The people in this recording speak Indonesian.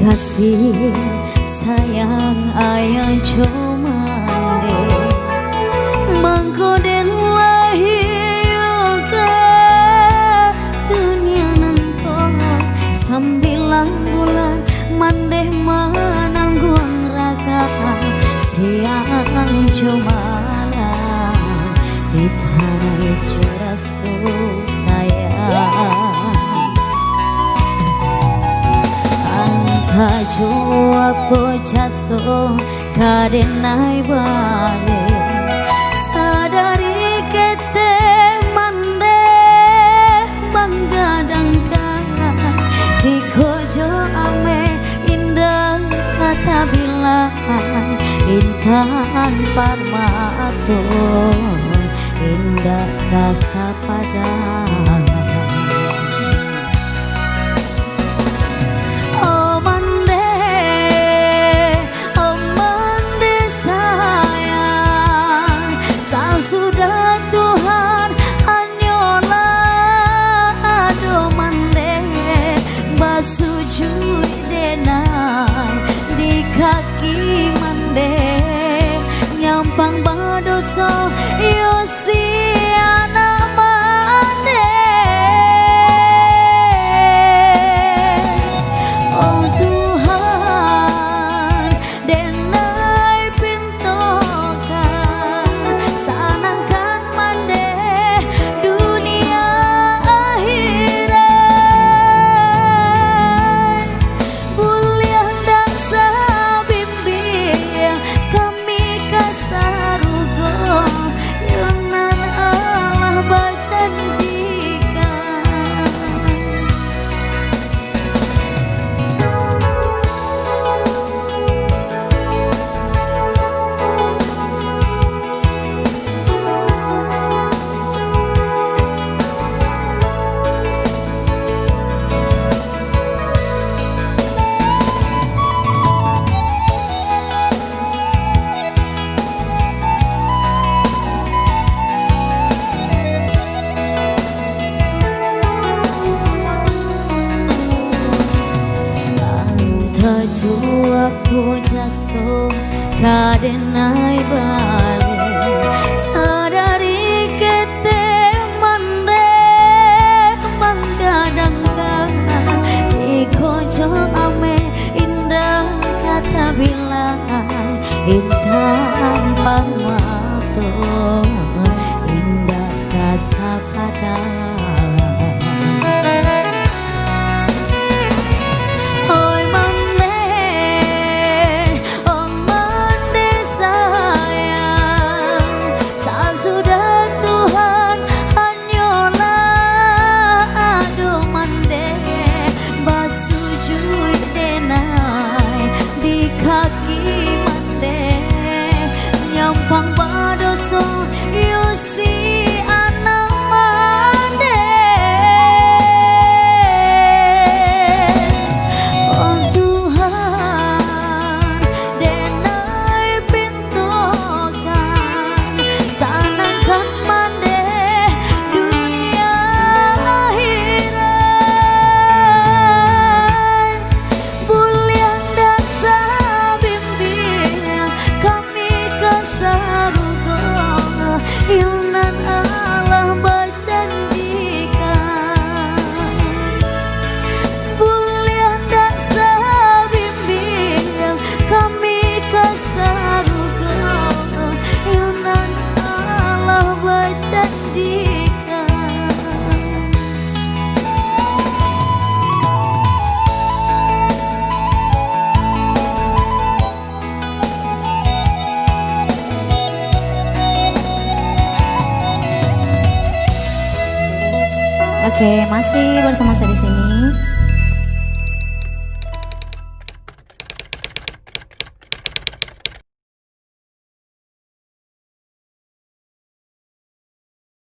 kasih sayang ayang comande mangkoden lahir ke dunia nangko sambilang bulan mandeh menanggung raga siang comala di tanah jurasu sayang Jua pocaso kadenai bale sadari kete mande manggadangkan jikojo ame indah kata bilang intan parmato indah kasapadang sujud denai di kaki mande nyampang badoso yosi anak mande oh Tuhan denai pintokan sanangkan mande dunia akhirat Jua pujaso kadenai bale sadari kete mande manggadangkan jikojo ame indah kata bilang intan parmato indah kasapadang kaki mande nyampang badoso yosi anak mande oh Tuhan denai pintokan sanangkan mande dunia akhirat bulian dasar Yunan Allah berjanjikan bulian dak sabimbing kami kasaruga Yunan Allah berjanjikan Oke, masih bersama saya di sini.